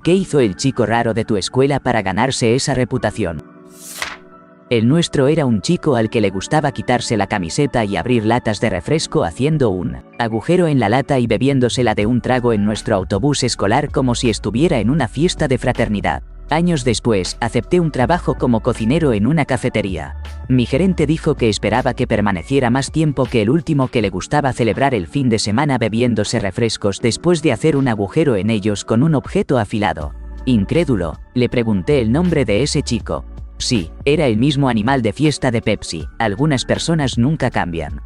¿Qué hizo el chico raro de tu escuela para ganarse esa reputación? El nuestro era un chico al que le gustaba quitarse la camiseta y abrir latas de refresco haciendo un agujero en la lata y bebiéndosela de un trago en nuestro autobús escolar como si estuviera en una fiesta de fraternidad. Años después, acepté un trabajo como cocinero en una cafetería. Mi gerente dijo que esperaba que permaneciera más tiempo que el último que le gustaba celebrar el fin de semana bebiéndose refrescos después de hacer un agujero en ellos con un objeto afilado. Incrédulo, le pregunté el nombre de ese chico. Sí, era el mismo animal de fiesta de Pepsi. Algunas personas nunca cambian.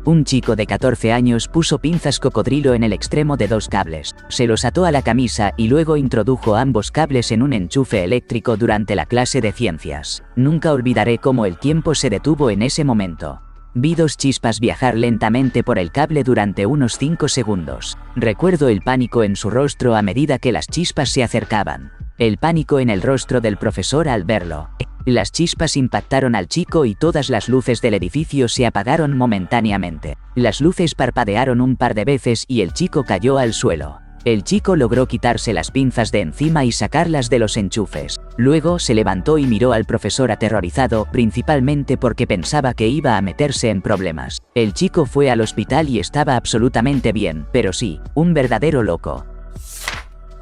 Un chico de 14 años puso pinzas cocodrilo en el extremo de 2 cables, se los ató a la camisa y luego introdujo ambos cables en un enchufe eléctrico durante la clase de ciencias. Nunca olvidaré cómo el tiempo se detuvo en ese momento. Vi 2 chispas viajar lentamente por el cable durante unos 5 segundos. Recuerdo el pánico en su rostro a medida que las chispas se acercaban. El pánico en el rostro del profesor al verlo. Las chispas impactaron al chico y todas las luces del edificio se apagaron momentáneamente. Las luces parpadearon un par de veces y el chico cayó al suelo. El chico logró quitarse las pinzas de encima y sacarlas de los enchufes. Luego se levantó y miró al profesor aterrorizado, principalmente porque pensaba que iba a meterse en problemas. El chico fue al hospital y estaba absolutamente bien, pero sí, un verdadero loco.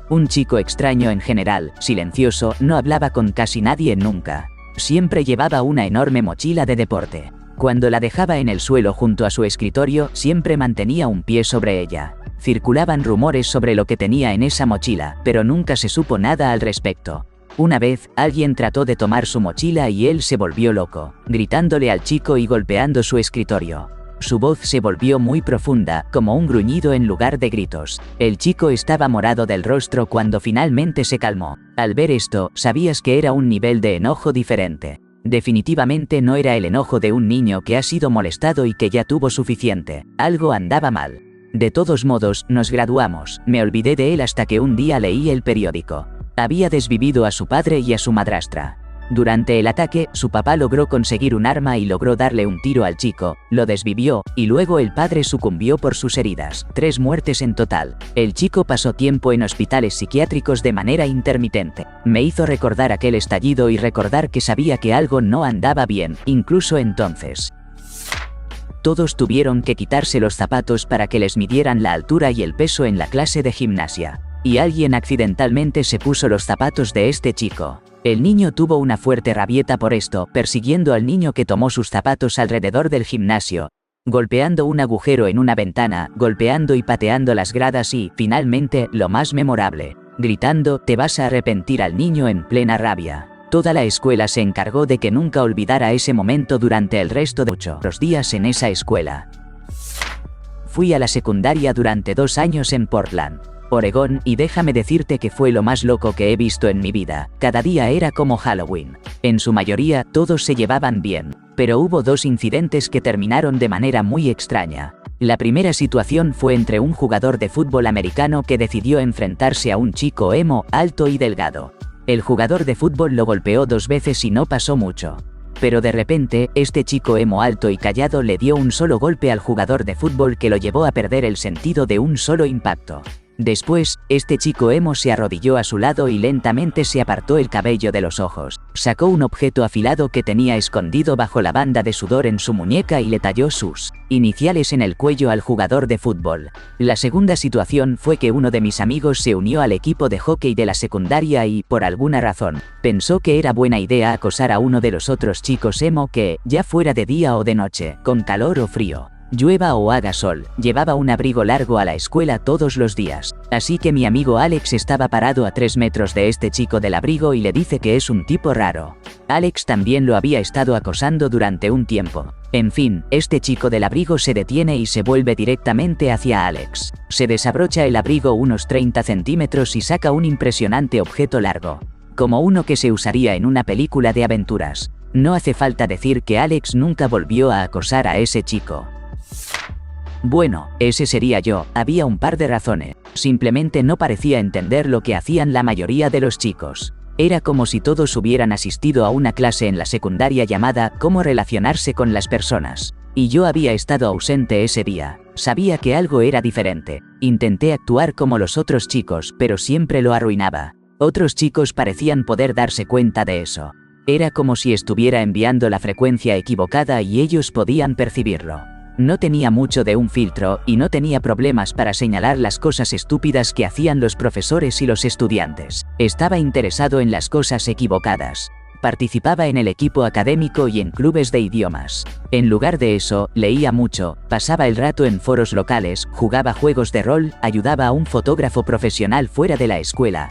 Un chico extraño en general, silencioso, no hablaba con casi nadie nunca. Siempre llevaba una enorme mochila de deporte. Cuando la dejaba en el suelo junto a su escritorio, siempre mantenía un pie sobre ella. Circulaban rumores sobre lo que tenía en esa mochila, pero nunca se supo nada al respecto. Una vez, alguien trató de tomar su mochila y él se volvió loco, gritándole al chico y golpeando su escritorio. Su voz se volvió muy profunda, como un gruñido en lugar de gritos. El chico estaba morado del rostro cuando finalmente se calmó. Al ver esto, sabías que era un nivel de enojo diferente. Definitivamente no era el enojo de un niño que ha sido molestado y que ya tuvo suficiente. Algo andaba mal. De todos modos, nos graduamos. Me olvidé de él hasta que un día leí el periódico. Había desvivido a su padre y a su madrastra. Durante el ataque, su papá logró conseguir un arma y logró darle un tiro al chico, lo desvivió, y luego el padre sucumbió por sus heridas. 3 muertes en total. El chico pasó tiempo en hospitales psiquiátricos de manera intermitente. Me hizo recordar aquel estallido y recordar que sabía que algo no andaba bien, incluso entonces. Todos tuvieron que quitarse los zapatos para que les midieran la altura y el peso en la clase de gimnasia. Y alguien accidentalmente se puso los zapatos de este chico. El niño tuvo una fuerte rabieta por esto, persiguiendo al niño que tomó sus zapatos alrededor del gimnasio, golpeando un agujero en una ventana, golpeando y pateando las gradas y, finalmente, lo más memorable, gritando, "Te vas a arrepentir" al niño en plena rabia. Toda la escuela se encargó de que nunca olvidara ese momento durante el resto de los días en esa escuela. Fui a la secundaria durante 2 años en Portland, Oregón, y déjame decirte que fue lo más loco que he visto en mi vida. Cada día era como Halloween. En su mayoría, todos se llevaban bien, pero hubo 2 incidentes que terminaron de manera muy extraña. La primera situación fue entre un jugador de fútbol americano que decidió enfrentarse a un chico emo, alto y delgado. El jugador de fútbol lo golpeó 2 veces y no pasó mucho. Pero de repente, este chico emo alto y callado le dio un solo golpe al jugador de fútbol que lo llevó a perder el sentido de un solo impacto. Después, este chico emo se arrodilló a su lado y lentamente se apartó el cabello de los ojos. Sacó un objeto afilado que tenía escondido bajo la banda de sudor en su muñeca y le talló sus iniciales en el cuello al jugador de fútbol. La segunda situación fue que uno de mis amigos se unió al equipo de hockey de la secundaria y, por alguna razón, pensó que era buena idea acosar a uno de los otros chicos emo que, ya fuera de día o de noche, con calor o frío, llueva o haga sol, llevaba un abrigo largo a la escuela todos los días. Así que mi amigo Alex estaba parado a 3 metros de este chico del abrigo y le dice que es un tipo raro. Alex también lo había estado acosando durante un tiempo. En fin, este chico del abrigo se detiene y se vuelve directamente hacia Alex. Se desabrocha el abrigo unos 30 centímetros y saca un impresionante objeto largo, como uno que se usaría en una película de aventuras. No hace falta decir que Alex nunca volvió a acosar a ese chico. Bueno, ese sería yo. Había un par de razones. Simplemente no parecía entender lo que hacían la mayoría de los chicos. Era como si todos hubieran asistido a una clase en la secundaria llamada "Cómo relacionarse con las personas". Y yo había estado ausente ese día. Sabía que algo era diferente. Intenté actuar como los otros chicos, pero siempre lo arruinaba. Otros chicos parecían poder darse cuenta de eso. Era como si estuviera enviando la frecuencia equivocada y ellos podían percibirlo. No tenía mucho de un filtro y no tenía problemas para señalar las cosas estúpidas que hacían los profesores y los estudiantes. Estaba interesado en las cosas equivocadas. Participaba en el equipo académico y en clubes de idiomas. En lugar de eso, leía mucho, pasaba el rato en foros locales, jugaba juegos de rol, ayudaba a un fotógrafo profesional fuera de la escuela,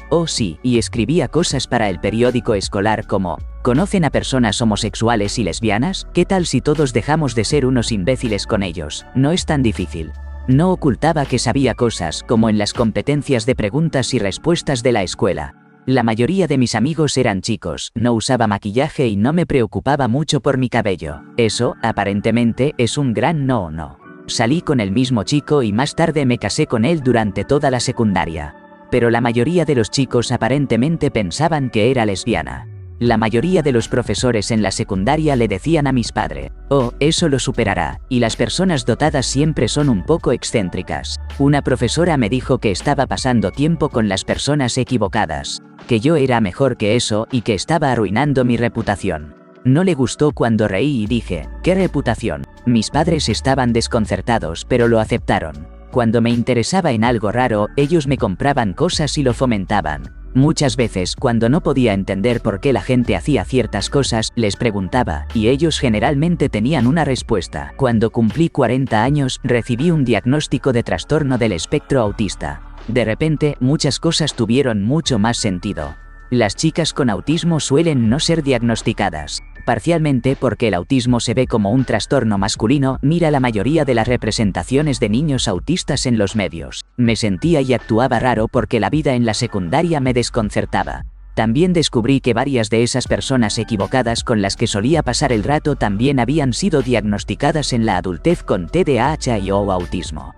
y escribía cosas para el periódico escolar como: ¿conocen a personas homosexuales y lesbianas? ¿Qué tal si todos dejamos de ser unos imbéciles con ellos? No es tan difícil. No ocultaba que sabía cosas, como en las competencias de preguntas y respuestas de la escuela. La mayoría de mis amigos eran chicos, no usaba maquillaje y no me preocupaba mucho por mi cabello. Eso, aparentemente, es un gran no. Salí con el mismo chico y más tarde me casé con él durante toda la secundaria. Pero la mayoría de los chicos aparentemente pensaban que era lesbiana. La mayoría de los profesores en la secundaria le decían a mis padres: oh, eso lo superará, y las personas dotadas siempre son un poco excéntricas. Una profesora me dijo que estaba pasando tiempo con las personas equivocadas, que yo era mejor que eso y que estaba arruinando mi reputación. No le gustó cuando reí y dije: ¿qué reputación? Mis padres estaban desconcertados, pero lo aceptaron. Cuando me interesaba en algo raro, ellos me compraban cosas y lo fomentaban. Muchas veces, cuando no podía entender por qué la gente hacía ciertas cosas, les preguntaba, y ellos generalmente tenían una respuesta. Cuando cumplí 40 años, recibí un diagnóstico de trastorno del espectro autista. De repente, muchas cosas tuvieron mucho más sentido. Las chicas con autismo suelen no ser diagnosticadas. Parcialmente porque el autismo se ve como un trastorno masculino. Mira la mayoría de las representaciones de niños autistas en los medios. Me sentía y actuaba raro porque la vida en la secundaria me desconcertaba. También descubrí que varias de esas personas equivocadas con las que solía pasar el rato también habían sido diagnosticadas en la adultez con TDAH o autismo.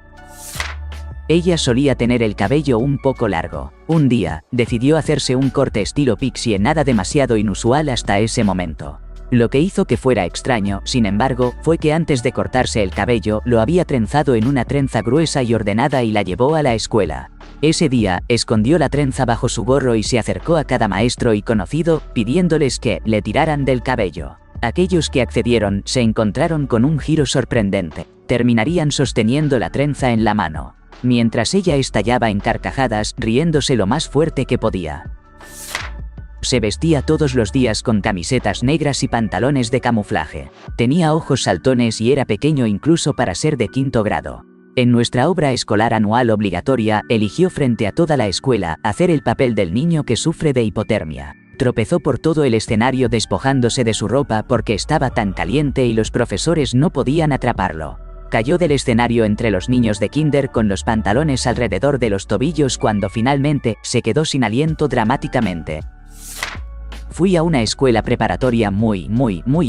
Ella solía tener el cabello un poco largo. Un día, decidió hacerse un corte estilo pixie, nada demasiado inusual hasta ese momento. Lo que hizo que fuera extraño, sin embargo, fue que antes de cortarse el cabello, lo había trenzado en una trenza gruesa y ordenada y la llevó a la escuela. Ese día, escondió la trenza bajo su gorro y se acercó a cada maestro y conocido, pidiéndoles que le tiraran del cabello. Aquellos que accedieron se encontraron con un giro sorprendente. Terminarían sosteniendo la trenza en la mano, mientras ella estallaba en carcajadas, riéndose lo más fuerte que podía. Se vestía todos los días con camisetas negras y pantalones de camuflaje. Tenía ojos saltones y era pequeño incluso para ser de 5º grado. En nuestra obra escolar anual obligatoria, eligió frente a toda la escuela hacer el papel del niño que sufre de hipotermia. Tropezó por todo el escenario despojándose de su ropa porque estaba tan caliente y los profesores no podían atraparlo. Cayó del escenario entre los niños de kinder con los pantalones alrededor de los tobillos cuando finalmente se quedó sin aliento dramáticamente. Fui a una escuela preparatoria muy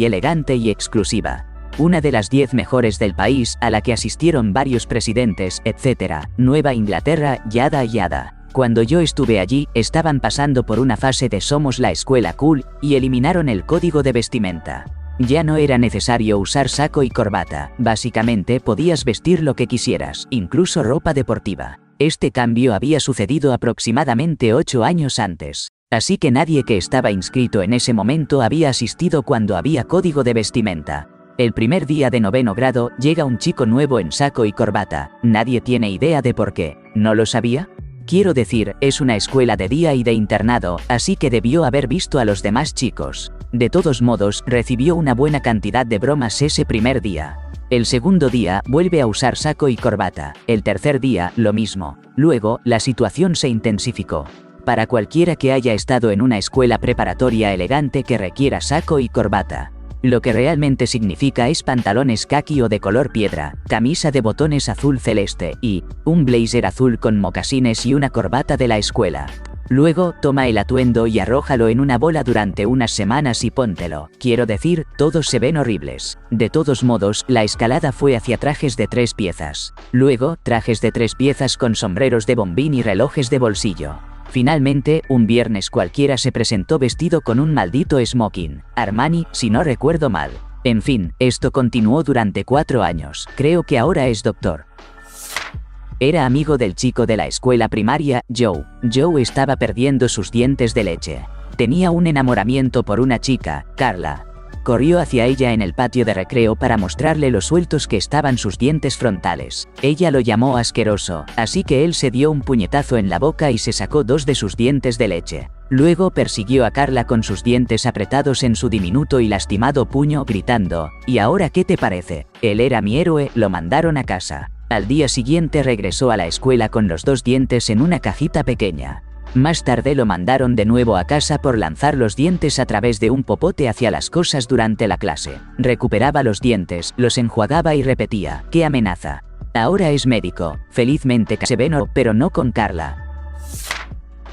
elegante y exclusiva. Una de las 10 mejores del país, a la que asistieron varios presidentes, etc. Nueva Inglaterra, yada. Cuando yo estuve allí, estaban pasando por una fase de somos la escuela cool, y eliminaron el código de vestimenta. Ya no era necesario usar saco y corbata, básicamente podías vestir lo que quisieras, incluso ropa deportiva. Este cambio había sucedido aproximadamente 8 años antes. Así que nadie que estaba inscrito en ese momento había asistido cuando había código de vestimenta. El primer día de 9º grado, llega un chico nuevo en saco y corbata. Nadie tiene idea de por qué. ¿No lo sabía? Quiero decir, es una escuela de día y de internado, así que debió haber visto a los demás chicos. De todos modos, recibió una buena cantidad de bromas ese primer día. El segundo día, vuelve a usar saco y corbata. El tercer día, lo mismo. Luego, la situación se intensificó. Para cualquiera que haya estado en una escuela preparatoria elegante que requiera saco y corbata, lo que realmente significa es pantalones caqui o de color piedra, camisa de botones azul celeste y un blazer azul con mocasines y una corbata de la escuela. Luego, toma el atuendo y arrójalo en una bola durante unas semanas y póntelo. Quiero decir, todos se ven horribles. De todos modos, la escalada fue hacia trajes de 3 piezas. Luego, trajes de 3 piezas con sombreros de bombín y relojes de bolsillo. Finalmente, un viernes cualquiera se presentó vestido con un maldito smoking. Armani, si no recuerdo mal. En fin, esto continuó durante 4 años. Creo que ahora es doctor. Era amigo del chico de la escuela primaria, Joe. Joe estaba perdiendo sus dientes de leche. Tenía un enamoramiento por una chica, Carla. Corrió hacia ella en el patio de recreo para mostrarle lo sueltos que estaban sus dientes frontales. Ella lo llamó asqueroso, así que él se dio un puñetazo en la boca y se sacó 2 de sus dientes de leche. Luego persiguió a Carla con sus dientes apretados en su diminuto y lastimado puño, gritando: ¿Y ahora qué te parece? Él era mi héroe. Lo mandaron a casa. Al día siguiente regresó a la escuela con los 2 dientes en una cajita pequeña. Más tarde lo mandaron de nuevo a casa por lanzar los dientes a través de un popote hacia las cosas durante la clase. Recuperaba los dientes, los enjuagaba y repetía: ¡Qué amenaza! Ahora es médico. Felizmente se venó, pero no con Carla.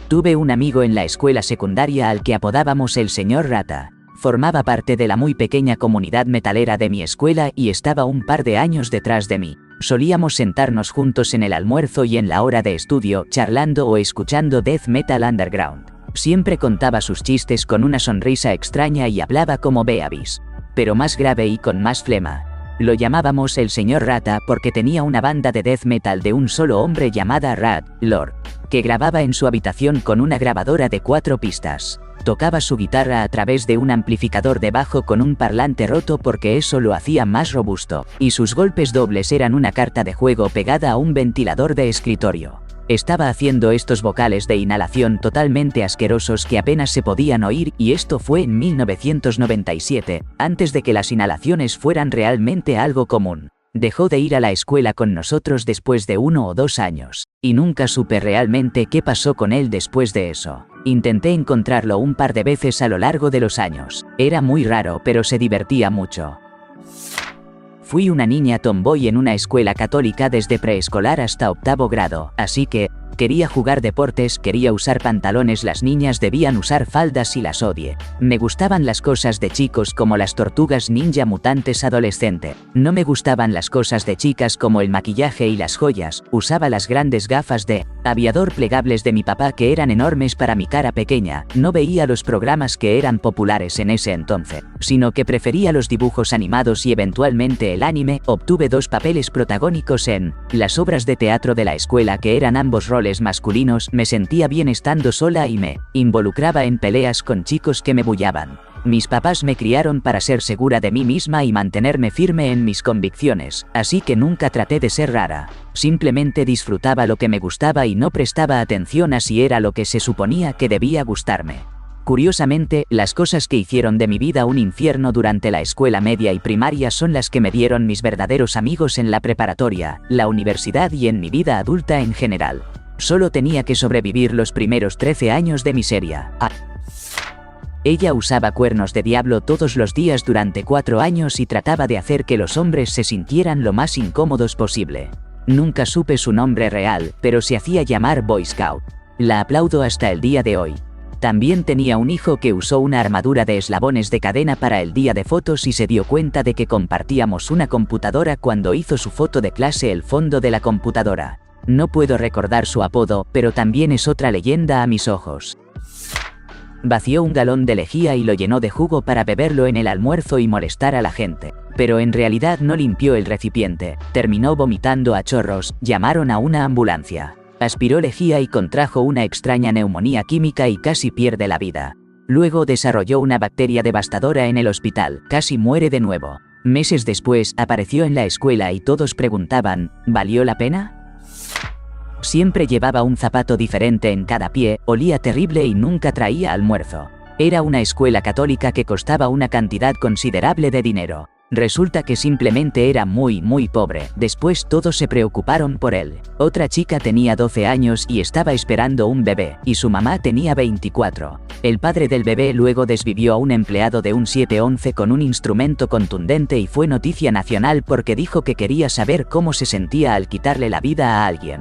Tuve un amigo en la escuela secundaria al que apodábamos el señor Rata. Formaba parte de la muy pequeña comunidad metalera de mi escuela y estaba un par de años detrás de mí. Solíamos sentarnos juntos en el almuerzo y en la hora de estudio, charlando o escuchando Death Metal Underground. Siempre contaba sus chistes con una sonrisa extraña y hablaba como Beavis, pero más grave y con más flema. Lo llamábamos el señor Rata porque tenía una banda de death metal de un solo hombre llamada Rat Lord, que grababa en su habitación con una grabadora de 4 pistas. Tocaba su guitarra a través de un amplificador de bajo con un parlante roto porque eso lo hacía más robusto, y sus golpes dobles eran una carta de juego pegada a un ventilador de escritorio. Estaba haciendo estos vocales de inhalación totalmente asquerosos que apenas se podían oír, y esto fue en 1997, antes de que las inhalaciones fueran realmente algo común. Dejó de ir a la escuela con nosotros después de 1 o 2 años, y nunca supe realmente qué pasó con él después de eso. Intenté encontrarlo un par de veces a lo largo de los años. Era muy raro, pero se divertía mucho. Fui una niña tomboy en una escuela católica desde preescolar hasta 8º grado, así que quería jugar deportes, quería usar pantalones, las niñas debían usar faldas y las odié. Me gustaban las cosas de chicos como las tortugas ninja mutantes adolescente. No me gustaban las cosas de chicas como el maquillaje y las joyas. Usaba las grandes gafas de aviador plegables de mi papá que eran enormes para mi cara pequeña. No veía los programas que eran populares en ese entonces, sino que prefería los dibujos animados y eventualmente el anime. Obtuve 2 papeles protagónicos en las obras de teatro de la escuela que eran ambos roles masculinos. Me sentía bien estando sola y me involucraba en peleas con chicos que me bullaban. Mis papás me criaron para ser segura de mí misma y mantenerme firme en mis convicciones, así que nunca traté de ser rara. Simplemente disfrutaba lo que me gustaba y no prestaba atención a si era lo que se suponía que debía gustarme. Curiosamente, las cosas que hicieron de mi vida un infierno durante la escuela media y primaria son las que me dieron mis verdaderos amigos en la preparatoria, la universidad y en mi vida adulta en general. Solo tenía que sobrevivir los primeros 13 años de miseria. Ella usaba cuernos de diablo todos los días durante 4 años y trataba de hacer que los hombres se sintieran lo más incómodos posible. Nunca supe su nombre real, pero se hacía llamar Boy Scout. La aplaudo hasta el día de hoy. También tenía un hijo que usó una armadura de eslabones de cadena para el día de fotos y se dio cuenta de que compartíamos una computadora cuando hizo su foto de clase el fondo de la computadora. No puedo recordar su apodo, pero también es otra leyenda a mis ojos. Vació un galón de lejía y lo llenó de jugo para beberlo en el almuerzo y molestar a la gente. Pero en realidad no limpió el recipiente, terminó vomitando a chorros. Llamaron a una ambulancia. Aspiró lejía y contrajo una extraña neumonía química y casi pierde la vida. Luego desarrolló una bacteria devastadora en el hospital, casi muere de nuevo. Meses después apareció en la escuela y todos preguntaban, ¿valió la pena? Siempre llevaba un zapato diferente en cada pie, olía terrible y nunca traía almuerzo. Era una escuela católica que costaba una cantidad considerable de dinero. Resulta que simplemente era muy pobre. Después todos se preocuparon por él. Otra chica tenía 12 años y estaba esperando un bebé, y su mamá tenía 24. El padre del bebé luego desvivió a un empleado de un 711 con un instrumento contundente y fue noticia nacional porque dijo que quería saber cómo se sentía al quitarle la vida a alguien.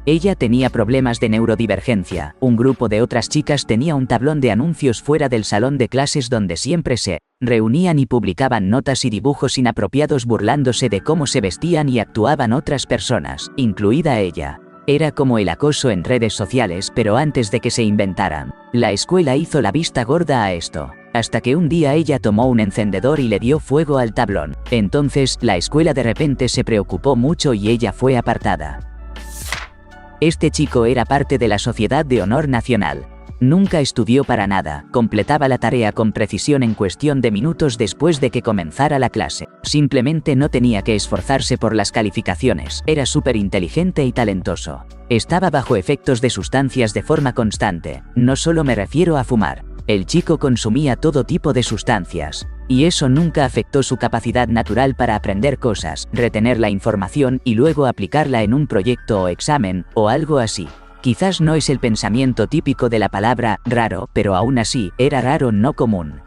Ella tenía problemas de neurodivergencia. Un grupo de otras chicas tenía un tablón de anuncios fuera del salón de clases donde siempre se reunían y publicaban notas y dibujos inapropiados burlándose de cómo se vestían y actuaban otras personas, incluida ella. Era como el acoso en redes sociales, pero antes de que se inventaran. La escuela hizo la vista gorda a esto. hasta que un día ella tomó un encendedor y le dio fuego al tablón. Entonces, la escuela de repente se preocupó mucho y ella fue apartada. Este chico era parte de la Sociedad de Honor Nacional. Nunca estudió para nada, completaba la tarea con precisión en cuestión de minutos después de que comenzara la clase. Simplemente no tenía que esforzarse por las calificaciones, era súper inteligente y talentoso. Estaba bajo efectos de sustancias de forma constante, no solo me refiero a fumar. El chico consumía todo tipo de sustancias, y eso nunca afectó su capacidad natural para aprender cosas, retener la información y luego aplicarla en un proyecto o examen, o algo así. Quizás no es el pensamiento típico de la palabra raro, pero aún así, era raro no común.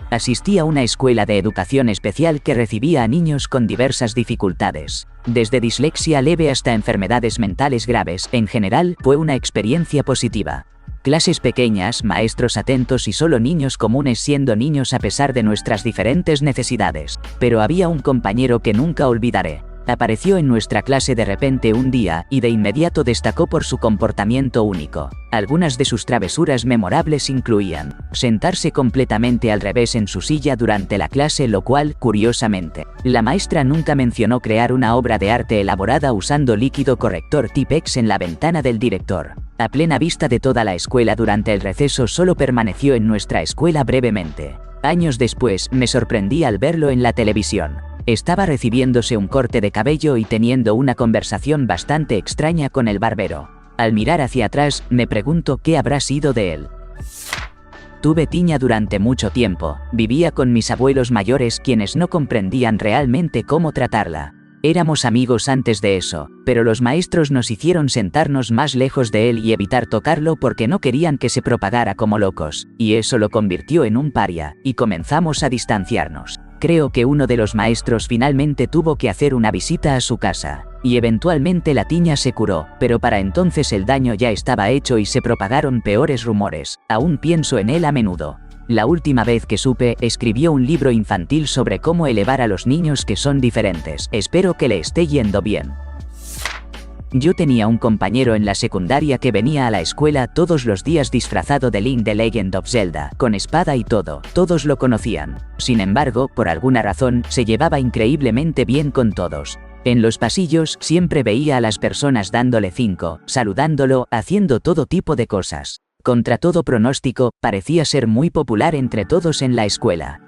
Asistía a una escuela de educación especial que recibía a niños con diversas dificultades. Desde dislexia leve hasta enfermedades mentales graves, en general, fue una experiencia positiva. Clases pequeñas, maestros atentos y solo niños comunes siendo niños a pesar de nuestras diferentes necesidades. Pero había un compañero que nunca olvidaré. Apareció en nuestra clase de repente un día y de inmediato destacó por su comportamiento único. Algunas de sus travesuras memorables incluían sentarse completamente al revés en su silla durante la clase, lo cual, curiosamente, la maestra nunca mencionó crear una obra de arte elaborada usando líquido corrector Tipex en la ventana del director. A plena vista de toda la escuela durante el receso solo permaneció en nuestra escuela brevemente. Años después, me sorprendí al verlo en la televisión. Estaba recibiéndose un corte de cabello y teniendo una conversación bastante extraña con el barbero. Al mirar hacia atrás, me pregunto qué habrá sido de él. Tuve tiña durante mucho tiempo, vivía con mis abuelos mayores quienes no comprendían realmente cómo tratarla. Éramos amigos antes de eso, pero los maestros nos hicieron sentarnos más lejos de él y evitar tocarlo porque no querían que se propagara como locos, y eso lo convirtió en un paria, y comenzamos a distanciarnos. Creo que uno de los maestros finalmente tuvo que hacer una visita a su casa, y eventualmente la tiña se curó, pero para entonces el daño ya estaba hecho y se propagaron peores rumores. Aún pienso en él a menudo. La última vez que supe, escribió un libro infantil sobre cómo elevar a los niños que son diferentes. Espero que le esté yendo bien. Yo tenía un compañero en la secundaria que venía a la escuela todos los días disfrazado de Link de Legend of Zelda, con espada y todo, todos lo conocían. Sin embargo, por alguna razón, se llevaba increíblemente bien con todos. En los pasillos siempre veía a las personas dándole 5, saludándolo, haciendo todo tipo de cosas. Contra todo pronóstico, parecía ser muy popular entre todos en la escuela.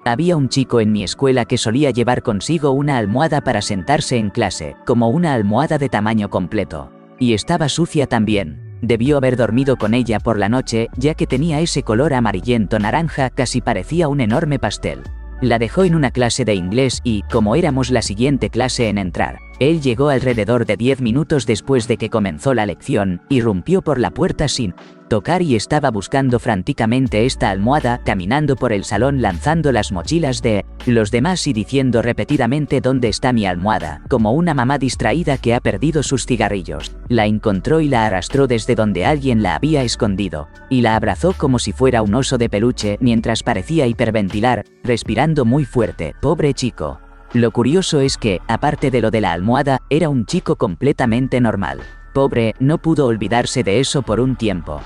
Había un chico en mi escuela que solía llevar consigo una almohada para sentarse en clase, como una almohada de tamaño completo. Y estaba sucia también. Debió haber dormido con ella por la noche, ya que tenía ese color amarillento naranja, casi parecía un enorme pastel. La dejó en una clase de inglés y, como éramos la siguiente clase en entrar, él llegó alrededor de 10 minutos después de que comenzó la lección, irrumpió por la puerta sin tocar y estaba buscando franticamente esta almohada, caminando por el salón lanzando las mochilas de los demás y diciendo repetidamente ¿dónde está mi almohada?, como una mamá distraída que ha perdido sus cigarrillos. La encontró y la arrastró desde donde alguien la había escondido, y la abrazó como si fuera un oso de peluche mientras parecía hiperventilar, respirando muy fuerte. Pobre chico. Lo curioso es que, aparte de lo de la almohada, era un chico completamente normal. Pobre, no pudo olvidarse de eso por un tiempo.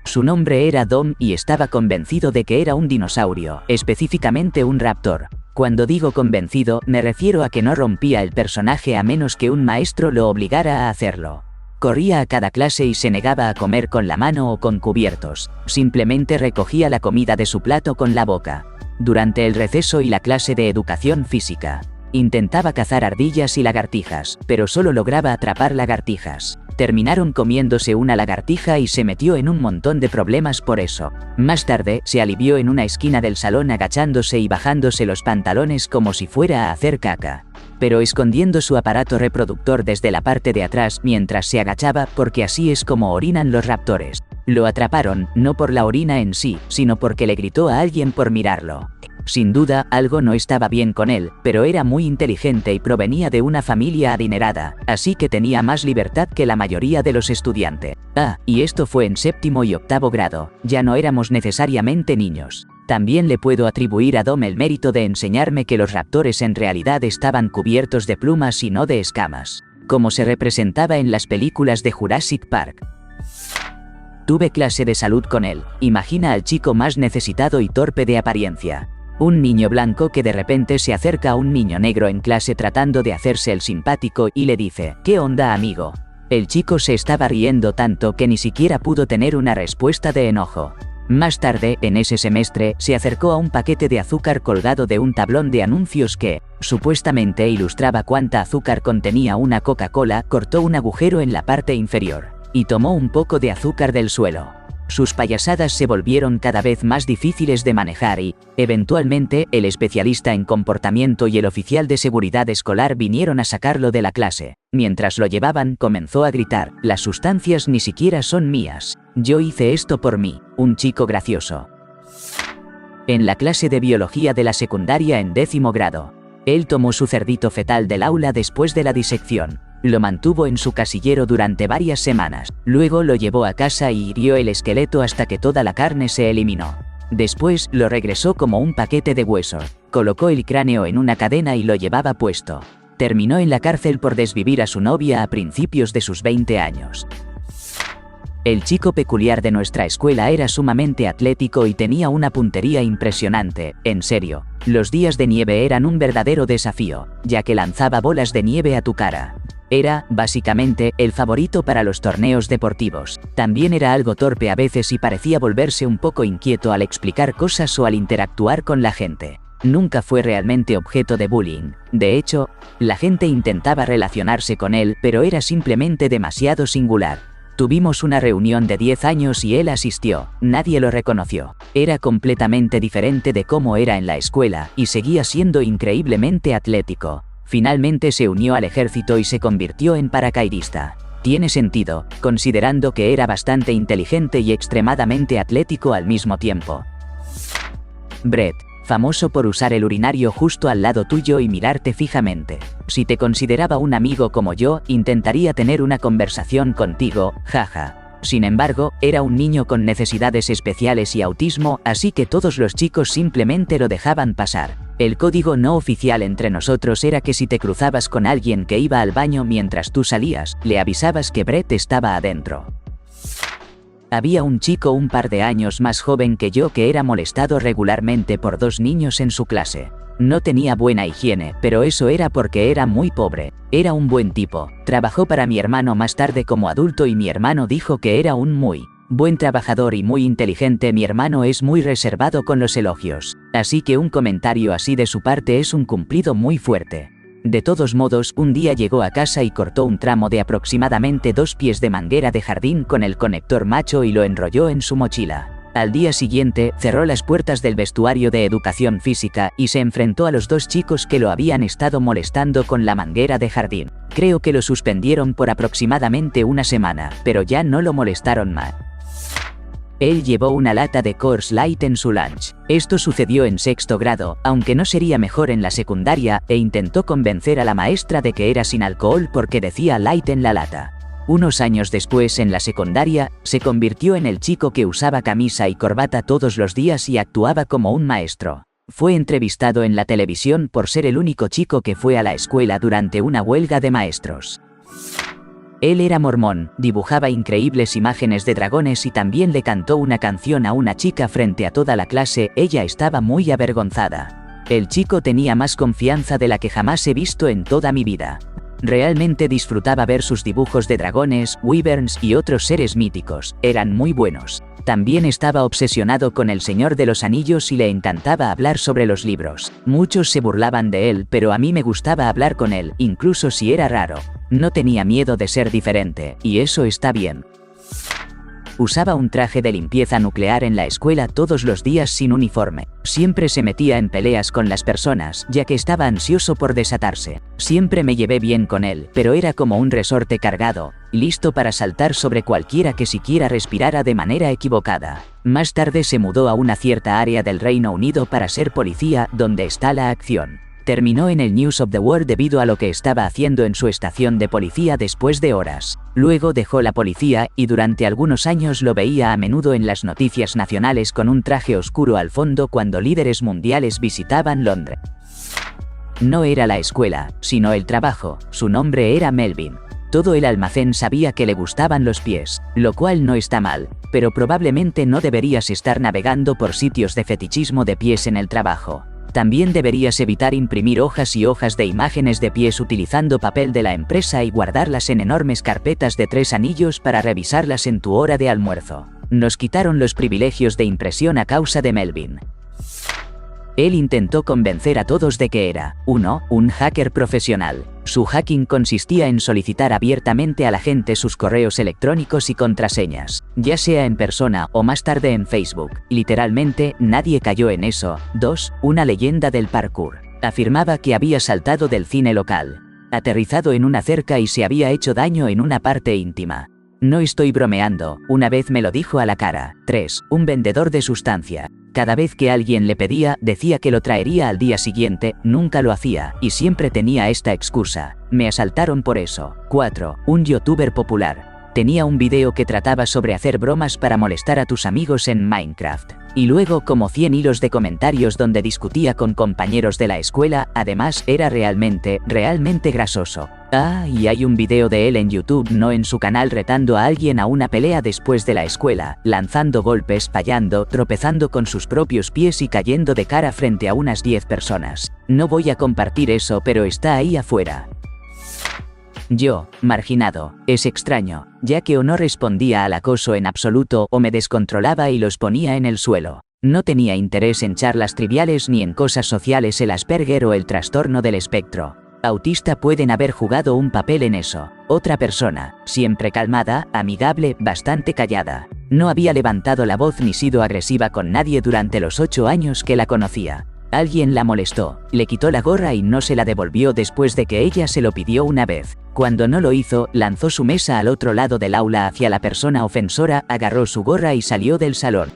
Su nombre era Dom y estaba convencido de que era un dinosaurio, específicamente un raptor. Cuando digo convencido, me refiero a que no rompía el personaje a menos que un maestro lo obligara a hacerlo. Corría a cada clase y se negaba a comer con la mano o con cubiertos. Simplemente recogía la comida de su plato con la boca. Durante el receso y la clase de educación física, intentaba cazar ardillas y lagartijas, pero solo lograba atrapar lagartijas. Terminaron comiéndose una lagartija y se metió en un montón de problemas por eso. Más tarde, se alivió en una esquina del salón agachándose y bajándose los pantalones como si fuera a hacer caca, pero escondiendo su aparato reproductor desde la parte de atrás mientras se agachaba, porque así es como orinan los raptores. Lo atraparon, no por la orina en sí, sino porque le gritó a alguien por mirarlo. Sin duda, algo no estaba bien con él, pero era muy inteligente y provenía de una familia adinerada, así que tenía más libertad que la mayoría de los estudiantes. Y esto fue en 7º y 8º grado, ya no éramos necesariamente niños. También le puedo atribuir a Dom el mérito de enseñarme que los raptores en realidad estaban cubiertos de plumas y no de escamas, como se representaba en las películas de Jurassic Park. Tuve clase de salud con él. Imagina al chico más necesitado y torpe de apariencia. Un niño blanco que de repente se acerca a un niño negro en clase tratando de hacerse el simpático y le dice: ¿Qué onda, amigo? El chico se estaba riendo tanto que ni siquiera pudo tener una respuesta de enojo. Más tarde, en ese semestre, se acercó a un paquete de azúcar colgado de un tablón de anuncios que, supuestamente ilustraba cuánta azúcar contenía una Coca-Cola, cortó un agujero en la parte inferior y tomó un poco de azúcar del suelo. Sus payasadas se volvieron cada vez más difíciles de manejar y, eventualmente, el especialista en comportamiento y el oficial de seguridad escolar vinieron a sacarlo de la clase. Mientras lo llevaban, comenzó a gritar: «Las sustancias ni siquiera son mías. Yo hice esto por mí». Un chico gracioso. En la clase de biología de la secundaria en 10º grado, él tomó su cerdito fetal del aula después de la disección. Lo mantuvo en su casillero durante varias semanas. Luego lo llevó a casa y hirió el esqueleto hasta que toda la carne se eliminó. Después lo regresó como un paquete de huesos. Colocó el cráneo en una cadena y lo llevaba puesto. Terminó en la cárcel por desvivir a su novia a principios de sus 20 años. El chico peculiar de nuestra escuela era sumamente atlético y tenía una puntería impresionante. En serio, los días de nieve eran un verdadero desafío, ya que lanzaba bolas de nieve a tu cara. Era, básicamente, el favorito para los torneos deportivos. También era algo torpe a veces y parecía volverse un poco inquieto al explicar cosas o al interactuar con la gente. Nunca fue realmente objeto de bullying. De hecho, la gente intentaba relacionarse con él, pero era simplemente demasiado singular. Tuvimos una reunión de 10 años y él asistió. Nadie lo reconoció. Era completamente diferente de cómo era en la escuela, y seguía siendo increíblemente atlético. Finalmente se unió al ejército y se convirtió en paracaidista. Tiene sentido, considerando que era bastante inteligente y extremadamente atlético al mismo tiempo. Brett, famoso por usar el urinario justo al lado tuyo y mirarte fijamente. Si te consideraba un amigo como yo, intentaría tener una conversación contigo, jaja. Sin embargo, era un niño con necesidades especiales y autismo, así que todos los chicos simplemente lo dejaban pasar. El código no oficial entre nosotros era que si te cruzabas con alguien que iba al baño mientras tú salías, le avisabas que Brett estaba adentro. Había un chico un par de años más joven que yo que era molestado regularmente por 2 niños en su clase. No tenía buena higiene, pero eso era porque era muy pobre. Era un buen tipo. Trabajó para mi hermano más tarde como adulto y mi hermano dijo que era un muy buen trabajador y muy inteligente. Mi hermano es muy reservado con los elogios, así que un comentario así de su parte es un cumplido muy fuerte. De todos modos, un día llegó a casa y cortó un tramo de aproximadamente 2 pies de manguera de jardín con el conector macho y lo enrolló en su mochila. Al día siguiente, cerró las puertas del vestuario de educación física y se enfrentó a los 2 chicos que lo habían estado molestando con la manguera de jardín. Creo que lo suspendieron por aproximadamente una semana, pero ya no lo molestaron más. Él llevó una lata de Coors Light en su lunch. Esto sucedió en 6º grado, aunque no sería mejor en la secundaria, e intentó convencer a la maestra de que era sin alcohol porque decía Light en la lata. Unos años después, en la secundaria, se convirtió en el chico que usaba camisa y corbata todos los días y actuaba como un maestro. Fue entrevistado en la televisión por ser el único chico que fue a la escuela durante una huelga de maestros. Él era mormón, dibujaba increíbles imágenes de dragones y también le cantó una canción a una chica frente a toda la clase. Ella estaba muy avergonzada. El chico tenía más confianza de la que jamás he visto en toda mi vida. Realmente disfrutaba ver sus dibujos de dragones, wyverns y otros seres míticos. Eran muy buenos. También estaba obsesionado con El Señor de los Anillos y le encantaba hablar sobre los libros. Muchos se burlaban de él, pero a mí me gustaba hablar con él, incluso si era raro. No tenía miedo de ser diferente, y eso está bien. Usaba un traje de limpieza nuclear en la escuela todos los días sin uniforme. Siempre se metía en peleas con las personas, ya que estaba ansioso por desatarse. Siempre me llevé bien con él, pero era como un resorte cargado, listo para saltar sobre cualquiera que siquiera respirara de manera equivocada. Más tarde se mudó a una cierta área del Reino Unido para ser policía, donde está la acción. Terminó en el News of the World debido a lo que estaba haciendo en su estación de policía después de horas. Luego dejó la policía y durante algunos años lo veía a menudo en las noticias nacionales con un traje oscuro al fondo cuando líderes mundiales visitaban Londres. No era la escuela, sino el trabajo. Su nombre era Melvin. Todo el almacén sabía que le gustaban los pies, lo cual no está mal. pero probablemente no deberías estar navegando por sitios de fetichismo de pies en el trabajo. También deberías evitar imprimir hojas y hojas de imágenes de pies utilizando papel de la empresa y guardarlas en enormes carpetas de 3 anillos para revisarlas en tu hora de almuerzo. Nos quitaron los privilegios de impresión a causa de Melvin. Él intentó convencer a todos de que era, 1, un hacker profesional. Su hacking consistía en solicitar abiertamente a la gente sus correos electrónicos y contraseñas, ya sea en persona o más tarde en Facebook. Literalmente, nadie cayó en eso. 2, una leyenda del parkour. Afirmaba que había saltado del cine local, aterrizado en una cerca y se había hecho daño en una parte íntima. No estoy bromeando, una vez me lo dijo a la cara. 3, un vendedor de sustancia. Cada vez que alguien le pedía, decía que lo traería al día siguiente, nunca lo hacía, y siempre tenía esta excusa. Me asaltaron por eso. 4, un youtuber popular. Tenía un video que trataba sobre hacer bromas para molestar a tus amigos en Minecraft. Y luego como 100 hilos de comentarios donde discutía con compañeros de la escuela, además era realmente grasoso. Ah, y hay un video de él en YouTube, no en su canal, retando a alguien a una pelea después de la escuela, lanzando golpes, fallando, tropezando con sus propios pies y cayendo de cara frente a unas 10 personas. No voy a compartir eso, pero está ahí afuera. Yo, marginado. Es extraño, ya que o no respondía al acoso en absoluto o me descontrolaba y los ponía en el suelo. No tenía interés en charlas triviales ni en cosas sociales. El Asperger o el trastorno del espectro autista pueden haber jugado un papel en eso. Otra persona, siempre calmada, amigable, bastante callada. No había levantado la voz ni sido agresiva con nadie durante los 8 años que la conocía. Alguien la molestó, le quitó la gorra y no se la devolvió después de que ella se lo pidió una vez. Cuando no lo hizo, lanzó su mesa al otro lado del aula hacia la persona ofensora, agarró su gorra y salió del salón.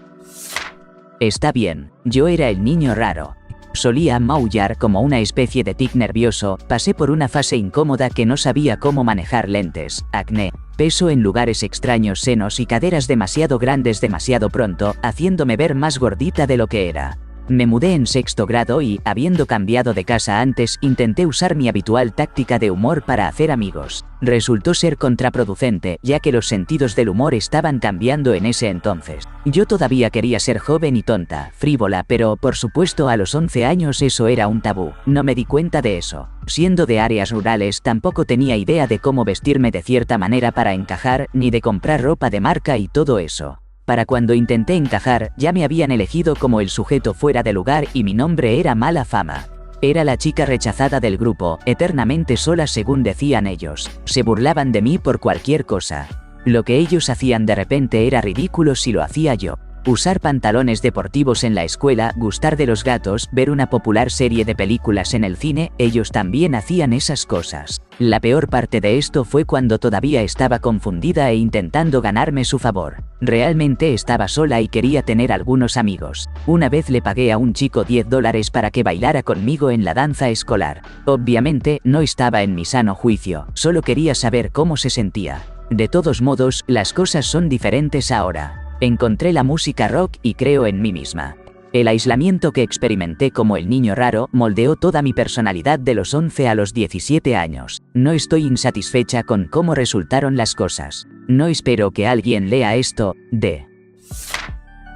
Está bien, yo era el niño raro. Solía maullar como una especie de tic nervioso. Pasé por una fase incómoda que no sabía cómo manejar: lentes, acné, peso en lugares extraños, senos y caderas demasiado grandes demasiado pronto, haciéndome ver más gordita de lo que era. Me mudé en 6º grado y, habiendo cambiado de casa antes, intenté usar mi habitual táctica de humor para hacer amigos. Resultó ser contraproducente, ya que los sentidos del humor estaban cambiando en ese entonces. Yo todavía quería ser joven y tonta, frívola, pero, por supuesto, a los 11 años eso era un tabú. No me di cuenta de eso. Siendo de áreas rurales, tampoco tenía idea de cómo vestirme de cierta manera para encajar, ni de comprar ropa de marca y todo eso. Para cuando intenté encajar, ya me habían elegido como el sujeto fuera de lugar y mi nombre era mala fama. Era la chica rechazada del grupo, eternamente sola según decían ellos. Se burlaban de mí por cualquier cosa. Lo que ellos hacían de repente era ridículo si lo hacía yo. Usar pantalones deportivos en la escuela, gustar de los gatos, ver una popular serie de películas en el cine, ellos también hacían esas cosas. La peor parte de esto fue cuando todavía estaba confundida e intentando ganarme su favor. Realmente estaba sola y quería tener algunos amigos. Una vez le pagué a un chico $10 para que bailara conmigo en la danza escolar. Obviamente, no estaba en mi sano juicio, solo quería saber cómo se sentía. De todos modos, las cosas son diferentes ahora. Encontré la música rock y creo en mí misma. El aislamiento que experimenté como el niño raro moldeó toda mi personalidad de los 11 a los 17 años. No estoy insatisfecha con cómo resultaron las cosas. No espero que alguien lea esto.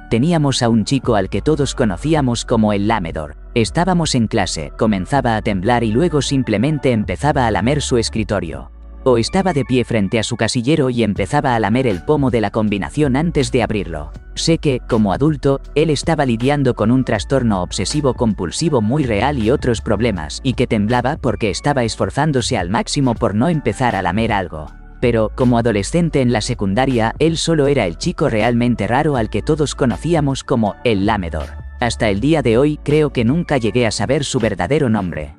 Teníamos a un chico al que todos conocíamos como el lamedor. Estábamos en clase, comenzaba a temblar y luego simplemente empezaba a lamer su escritorio. O estaba de pie frente a su casillero y empezaba a lamer el pomo de la combinación antes de abrirlo. Sé que, como adulto, él estaba lidiando con un trastorno obsesivo-compulsivo muy real y otros problemas, y que temblaba porque estaba esforzándose al máximo por no empezar a lamer algo. Pero, como adolescente en la secundaria, él solo era el chico realmente raro al que todos conocíamos como el lamedor. Hasta el día de hoy creo que nunca llegué a saber su verdadero nombre.